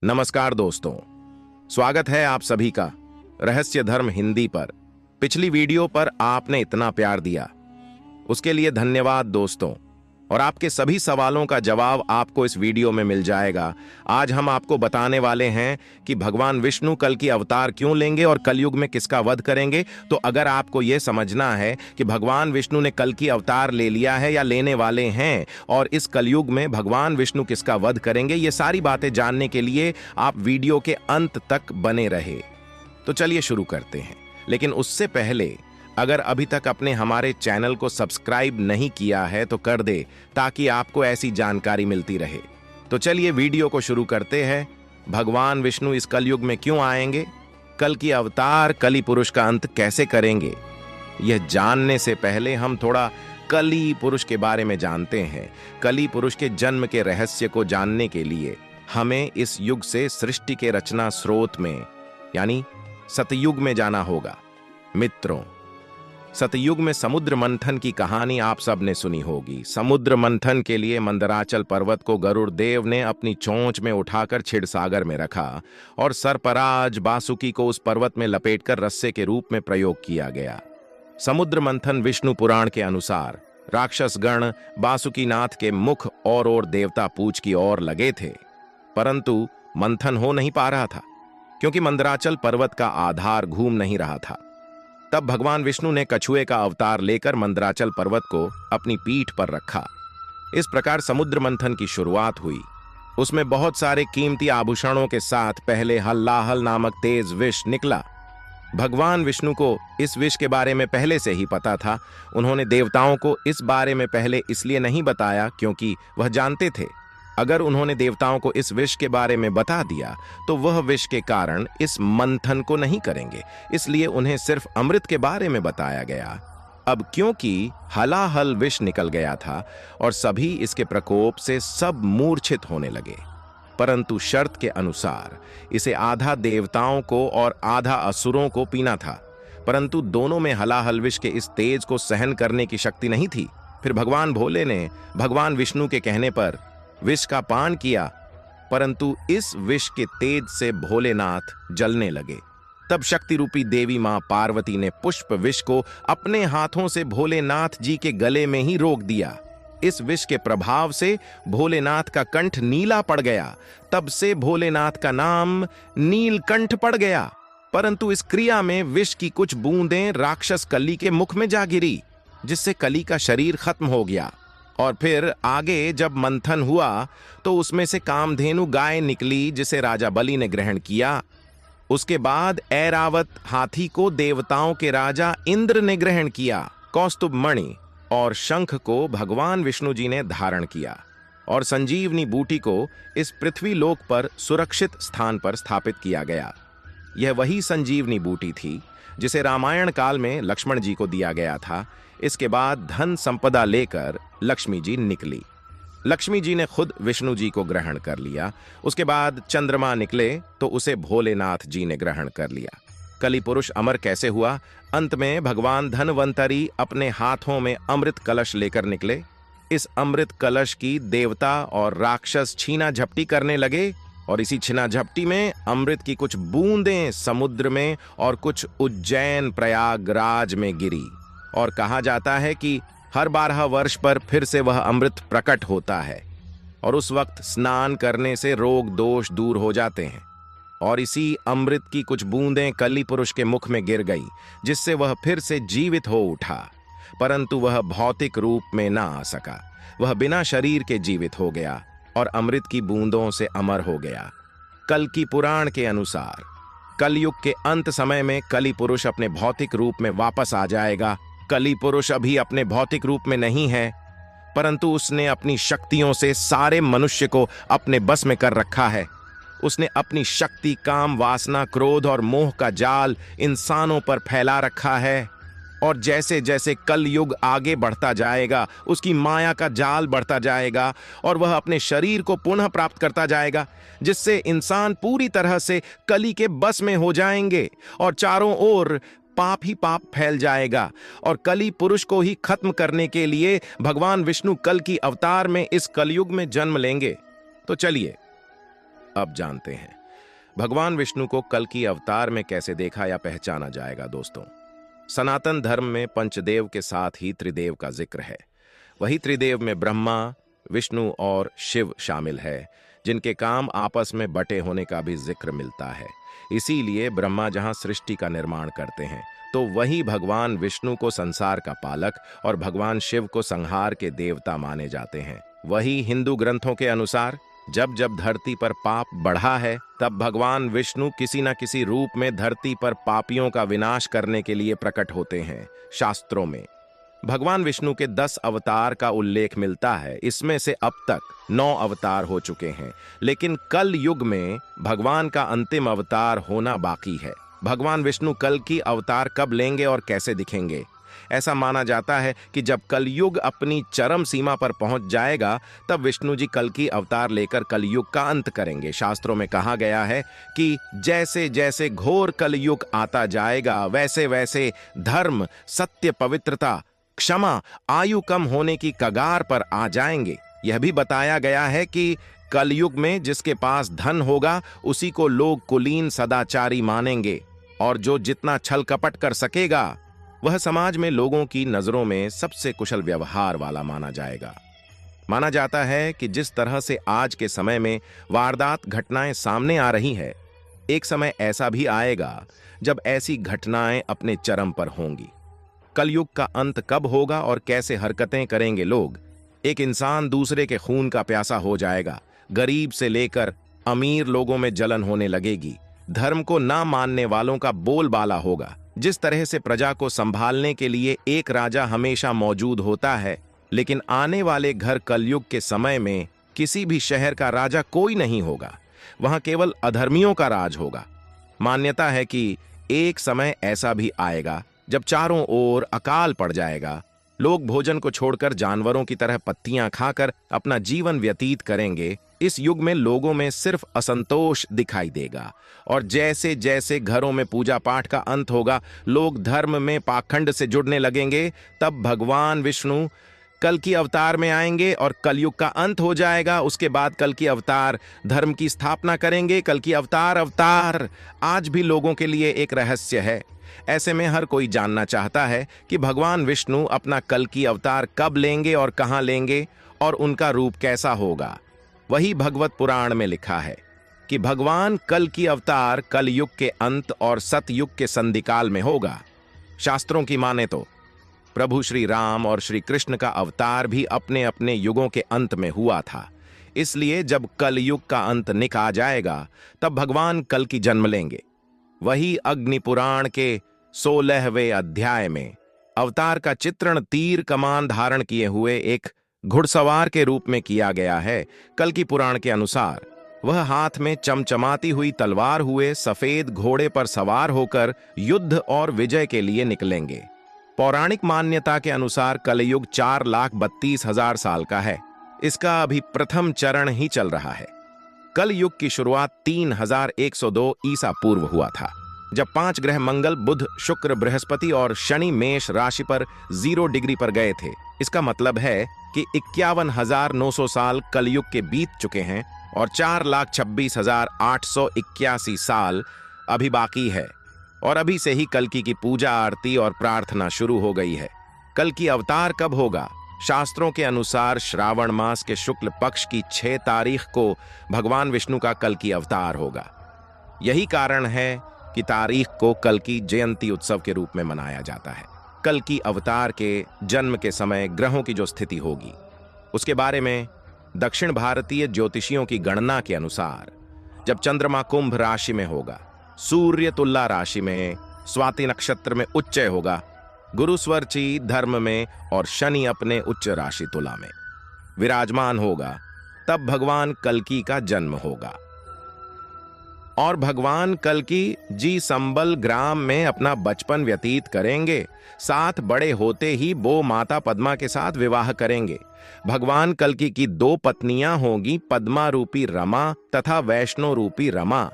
नमस्कार दोस्तों, स्वागत है आप सभी का रहस्य धर्म हिंदी पर। पिछली वीडियो पर आपने इतना प्यार दिया, उसके लिए धन्यवाद दोस्तों। और आपके सभी सवालों का जवाब आपको इस वीडियो में मिल जाएगा। आज हम आपको बताने वाले हैं कि भगवान विष्णु कल की अवतार क्यों लेंगे और कलयुग में किसका वध करेंगे। तो अगर आपको यह समझना है कि भगवान विष्णु ने कल की अवतार ले लिया है या लेने वाले हैं और इस कलयुग में भगवान विष्णु किसका वध करेंगे, ये सारी बातें जानने के लिए आप वीडियो के अंत तक बने रहे। तो चलिए शुरू करते हैं, लेकिन उससे पहले अगर अभी तक आपने हमारे चैनल को सब्सक्राइब नहीं किया है तो कर दे, ताकि आपको ऐसी जानकारी मिलती रहे। तो चलिए वीडियो को शुरू करते हैं। भगवान विष्णु इस कलयुग में क्यों आएंगे, कल की अवतार कली पुरुष का अंत कैसे करेंगे, यह जानने से पहले हम थोड़ा कली पुरुष के बारे में जानते हैं। कली पुरुष के जन्म के रहस्य को जानने के लिए हमें इस युग से सृष्टि के रचना स्रोत में यानी सतयुग में जाना होगा। मित्रों, सतयुग में समुद्र मंथन की कहानी आप सब ने सुनी होगी। समुद्र मंथन के लिए मंदराचल पर्वत को गरुड़ देव ने अपनी चोंच में उठाकर क्षीरसागर में रखा और सर्पराज बासुकी को उस पर्वत में लपेटकर रस्से के रूप में प्रयोग किया गया। समुद्र मंथन विष्णु पुराण के अनुसार राक्षस गण बासुकीनाथ के मुख और देवता पूछ की ओर लगे थे, परंतु मंथन हो नहीं पा रहा था क्योंकि मंदराचल पर्वत का आधार घूम नहीं रहा था। तब भगवान विष्णु ने कछुए का अवतार लेकर मंदराचल पर्वत को अपनी पीठ पर रखा। इस प्रकार समुद्र मंथन की शुरुआत हुई। उसमें बहुत सारे कीमती आभूषणों के साथ पहले हल्लाहल नामक तेज विष निकला। भगवान विष्णु को इस विष के बारे में पहले से ही पता था। उन्होंने देवताओं को इस बारे में पहले इसलिए नहीं बताया क्योंकि वह जानते थे अगर उन्होंने देवताओं को इस विष के बारे में बता दिया तो वह विष के कारण इस मंथन को नहीं करेंगे, इसलिए उन्हें सिर्फ अमृत के बारे में बताया गया। अब क्योंकि हलाहल विष निकल गया था और सभी इसके प्रकोप से सब मूर्छित होने लगे, परंतु शर्त के अनुसार इसे आधा देवताओं को और आधा असुरों को पीना था, परंतु दोनों में हलाहल विष के इस तेज को सहन करने की शक्ति नहीं थी। फिर भगवान भोले ने भगवान विष्णु के कहने पर विष का पान किया, परंतु इस विष के तेज से भोलेनाथ जलने लगे। तब शक्ति रूपी देवी मां पार्वती ने पुष्प विष को अपने हाथों से भोलेनाथ जी के गले में ही रोक दिया। इस विष के प्रभाव से भोलेनाथ का कंठ नीला पड़ गया। तब से भोलेनाथ का नाम नीलकंठ पड़ गया। परंतु इस क्रिया में विष की कुछ बूंदें राक्षस कली के मुख में जा गिरी, जिससे कली का शरीर खत्म हो गया। और फिर आगे जब मंथन हुआ तो उसमें से कामधेनु गाय निकली, जिसे राजा बलि ने ग्रहण किया। उसके बाद ऐरावत हाथी को देवताओं के राजा इंद्र ने ग्रहण किया। कौस्तुभ मणि और शंख को भगवान विष्णु जी ने धारण किया और संजीवनी बूटी को इस पृथ्वी लोक पर सुरक्षित स्थान पर स्थापित किया गया। यह वही संजीवनी बूटी थी जिसे रामायण काल में लक्ष्मण जी को दिया गया था। इसके बाद धन संपदा लेकर लक्ष्मी जी निकली। लक्ष्मी जी ने खुद विष्णु जी को ग्रहण कर लिया। उसके बाद चंद्रमा निकले तो उसे भोलेनाथ जी ने ग्रहण कर लिया। कली पुरुष अमर कैसे हुआ? अंत में भगवान धनवंतरी अपने हाथों में अमृत कलश लेकर निकले। इस अमृत कलश की देवता और राक्षस छीना झपटी करने लगे और इसी छीना झपटी में अमृत की कुछ बूंदें समुद्र में और कुछ उज्जैन प्रयागराज में गिरी। और कहा जाता है कि हर 12 वर्ष पर फिर से वह अमृत प्रकट होता है और उस वक्त स्नान करने से रोग दोष दूर हो जाते हैं। और इसी अमृत की कुछ बूंदें कली पुरुष के मुख में गिर गई, जिससे वह फिर से जीवित हो उठा, परंतु वह भौतिक रूप में ना आ सका। वह बिना शरीर के जीवित हो गया और अमृत की बूंदों से अमर हो गया। कल की पुराण के अनुसार कलयुग के अंत समय में कली पुरुष अपने भौतिक रूप में वापस आ जाएगा। कली पुरुष अभी अपने भौतिक रूप में नहीं है, परंतु उसने अपनी शक्तियों से सारे मनुष्य को अपने बस में कर रखा है। उसने अपनी शक्ति, काम, वासना, क्रोध और मोह का जाल इंसानों पर फैला रखा है। और जैसे जैसे कलयुग आगे बढ़ता जाएगा, उसकी माया का जाल बढ़ता जाएगा और वह अपने शरीर को पुनः प्राप्त करता जाएगा, जिससे इंसान पूरी तरह से कली के बस में हो जाएंगे और चारों ओर पाप ही पाप फैल जाएगा। और कली पुरुष को ही खत्म करने के लिए भगवान विष्णु कल की अवतार में इस कलयुग में जन्म लेंगे। तो चलिए अब जानते हैं भगवान विष्णु को कल की अवतार में कैसे देखा या पहचाना जाएगा। दोस्तों, सनातन धर्म में पंचदेव के साथ ही त्रिदेव का जिक्र है। वही त्रिदेव में ब्रह्मा, विष्णु और शिव शामिल है, जिनके काम आपस में बटे होने का भी जिक्र मिलता है। इसीलिए ब्रह्मा जहां सृष्टि का निर्माण करते हैं, तो वही भगवान विष्णु को संसार का पालक और भगवान शिव को संहार के देवता माने जाते हैं। वही हिंदू ग्रंथों के अनुसार जब जब धरती पर पाप बढ़ा है, तब भगवान विष्णु किसी न किसी रूप में धरती पर पापियों का विनाश करने के लिए प्रकट होते हैं। शास्त्रों में भगवान विष्णु के 10 अवतार का उल्लेख मिलता है। इसमें से अब तक 9 अवतार हो चुके हैं, लेकिन कल युग में भगवान का अंतिम अवतार होना बाकी है। भगवान विष्णु कल की अवतार कब लेंगे और कैसे दिखेंगे? ऐसा माना जाता है कि जब कलयुग अपनी चरम सीमा पर पहुंच जाएगा, तब विष्णु जी कल की अवतार लेकर कलयुग का अंत करेंगे। शास्त्रों में कहा गया है कि जैसे जैसे घोर कलयुग आता जाएगा, वैसे वैसे धर्म, सत्य, पवित्रता, क्षमा, आयु कम होने की कगार पर आ जाएंगे। यह भी बताया गया है कि कलयुग में जिसके पास धन होगा, उसी को लोग कुलीन सदाचारी मानेंगे, और जो जितना छल कपट कर सकेगा, वह समाज में लोगों की नजरों में सबसे कुशल व्यवहार वाला माना जाएगा। माना जाता है कि जिस तरह से आज के समय में वारदात घटनाएं सामने आ रही है, एक समय ऐसा भी आएगा जब ऐसी घटनाएं अपने चरम पर होंगी। कलयुग का अंत कब होगा और कैसे हरकतें करेंगे लोग? एक इंसान दूसरे के खून का प्यासा हो जाएगा। गरीब से लेकर अमीर लोगों में जलन होने लगेगी। धर्म को ना मानने वालों का बोलबाला होगा। जिस तरह से प्रजा को संभालने के लिए एक राजा हमेशा मौजूद होता है, लेकिन आने वाले घर कलयुग के समय में किसी भी शहर का राजा कोई नहीं होगा। वहां केवल अधर्मियों का राज होगा। मान्यता है कि एक समय ऐसा भी आएगा जब चारों ओर अकाल पड़ जाएगा। लोग भोजन को छोड़कर जानवरों की तरह पत्तियां खाकर अपना जीवन व्यतीत करेंगे। इस युग में लोगों में सिर्फ असंतोष दिखाई देगा, और जैसे जैसे घरों में पूजा पाठ का अंत होगा, लोग धर्म में पाखंड से जुड़ने लगेंगे। तब भगवान विष्णु कल की अवतार में आएंगे और कलयुग का अंत हो जाएगा। उसके बाद कल की अवतार धर्म की स्थापना करेंगे। कल की अवतार आज भी लोगों के लिए एक रहस्य है। ऐसे में हर कोई जानना चाहता है कि भगवान विष्णु अपना कल की अवतार कब लेंगे और कहां लेंगे, और उनका रूप कैसा होगा। वही भगवत पुराण में लिखा है कि भगवान कल की अवतार कलयुग के अंत और सतयुग के संधिकाल में होगा। शास्त्रों की माने तो प्रभु श्री राम और श्री कृष्ण का अवतार भी अपने अपने युगों के अंत में हुआ था। इसलिए जब कलयुग का अंत निक आ जाएगा, तब भगवान कल की जन्म लेंगे। वही अग्नि पुराण के 16वें अध्याय में अवतार का चित्रण तीर कमान धारण किए हुए एक घुड़सवार के रूप में किया गया है। कल की पुराण के अनुसार वह हाथ में चमचमाती हुई तलवार हुए सफेद घोड़े पर सवार होकर युद्ध और विजय के लिए निकलेंगे। पौराणिक मान्यता के अनुसार कलयुग 4,32,000 साल का है। इसका अभी प्रथम चरण ही चल रहा है। कल युग की शुरुआत 3102 ईसा पूर्व हुआ था, जब 5 ग्रह मंगल, बुध, शुक्र, बृहस्पति और शनि मेष राशि पर 0 डिग्री पर गए थे। इसका मतलब है कि 51,900 साल कलयुग के बीत चुके हैं और 4,26,881 साल अभी बाकी है। और अभी से ही कल्कि की पूजा, आरती और प्रार्थना शुरू हो गई है। कल की अवतार कब होगा? शास्त्रों के अनुसार श्रावण मास के शुक्ल पक्ष की 6 तारीख को भगवान विष्णु का कल की अवतार होगा। यही कारण है कि तारीख को कल की जयंती उत्सव के रूप में मनाया जाता है। कल की अवतार के जन्म के समय ग्रहों की जो स्थिति होगी, उसके बारे में दक्षिण भारतीय ज्योतिषियों की गणना के अनुसार जब चंद्रमा कुंभ राशि में होगा, सूर्य तुला राशि में, स्वाति नक्षत्र में उच्चय होगा, गुरु स्वरची धर्म में और शनि अपने उच्च राशि तुला में विराजमान होगा, तब भगवान कल्कि का जन्म होगा। और भगवान कल्कि जी संबल ग्राम में अपना बचपन व्यतीत करेंगे। साथ बड़े होते ही वो माता पद्मा के साथ विवाह करेंगे। भगवान कल्कि की 2 पत्नियां होंगी, पद्मा रूपी रमा तथा वैष्णो रूपी रमा।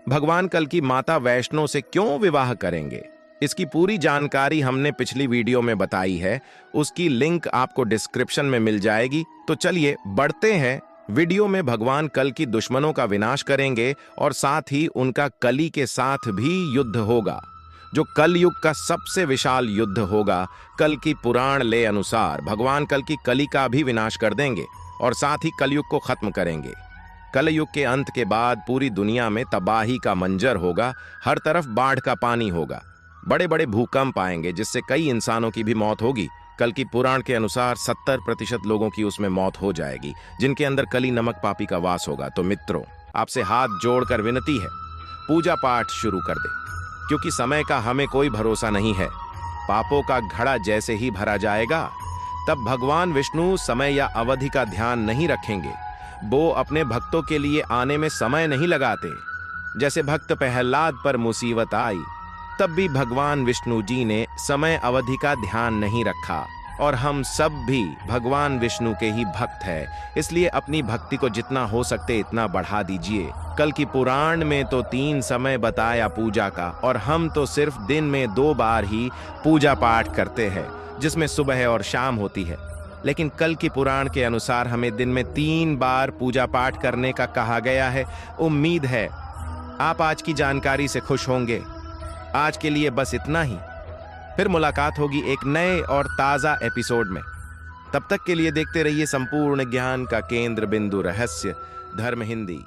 भगवान कल्कि माता वैष्णो से क्यों विवाह करेंगे, इसकी पूरी जानकारी हमने पिछली वीडियो में बताई है। उसकी लिंक आपको डिस्क्रिप्शन में मिल जाएगी। तो चलिए बढ़ते हैं वीडियो में भगवान कल की दुश्मनों का विनाश करेंगे और साथ ही उनका कली के साथ भी युद्ध होगा, जो कल युग का सबसे विशाल युद्ध होगा। कल की पुराण ले अनुसार भगवान कल की कली का भी विनाश कर देंगे और साथ ही कलयुग को खत्म करेंगे। कल युग के अंत के बाद पूरी दुनिया में तबाही का मंजर होगा, हर तरफ बाढ़ का पानी होगा, बड़े बड़े भूकंप आएंगे जिससे कई इंसानों की भी मौत होगी। कल की पुराण के अनुसार 70% लोगों की उसमें मौत हो जाएगी जिनके अंदर कली नमक पापी का वास होगा। तो मित्रों, आपसे हाथ जोड़कर विनती है, पूजा पाठ शुरू कर दे, क्योंकि समय का हमें कोई भरोसा नहीं है। पापों का घड़ा जैसे ही भरा जाएगा तब भगवान विष्णु समय या अवधि का ध्यान नहीं रखेंगे। वो अपने भक्तों के लिए आने में समय नहीं लगाते। जैसे भक्त प्रहलाद पर मुसीबत आई तब भी भगवान विष्णु जी ने समय अवधि का ध्यान नहीं रखा। और हम सब भी भगवान विष्णु के ही भक्त हैं, इसलिए अपनी भक्ति को जितना हो सकते इतना बढ़ा दीजिए। कल की पुराण में तो 3 समय बताया पूजा का, और हम तो सिर्फ दिन में 2 बार ही पूजा पाठ करते हैं, जिसमें सुबह और शाम होती है। लेकिन कल की पुराण के अनुसार हमें दिन में 3 बार पूजा पाठ करने का कहा गया है। उम्मीद है आप आज की जानकारी से खुश होंगे। आज के लिए बस इतना ही, फिर मुलाकात होगी एक नए और ताज़ा एपिसोड में। तब तक के लिए देखते रहिए संपूर्ण ज्ञान का केंद्र बिंदु रहस्य धर्म हिंदी।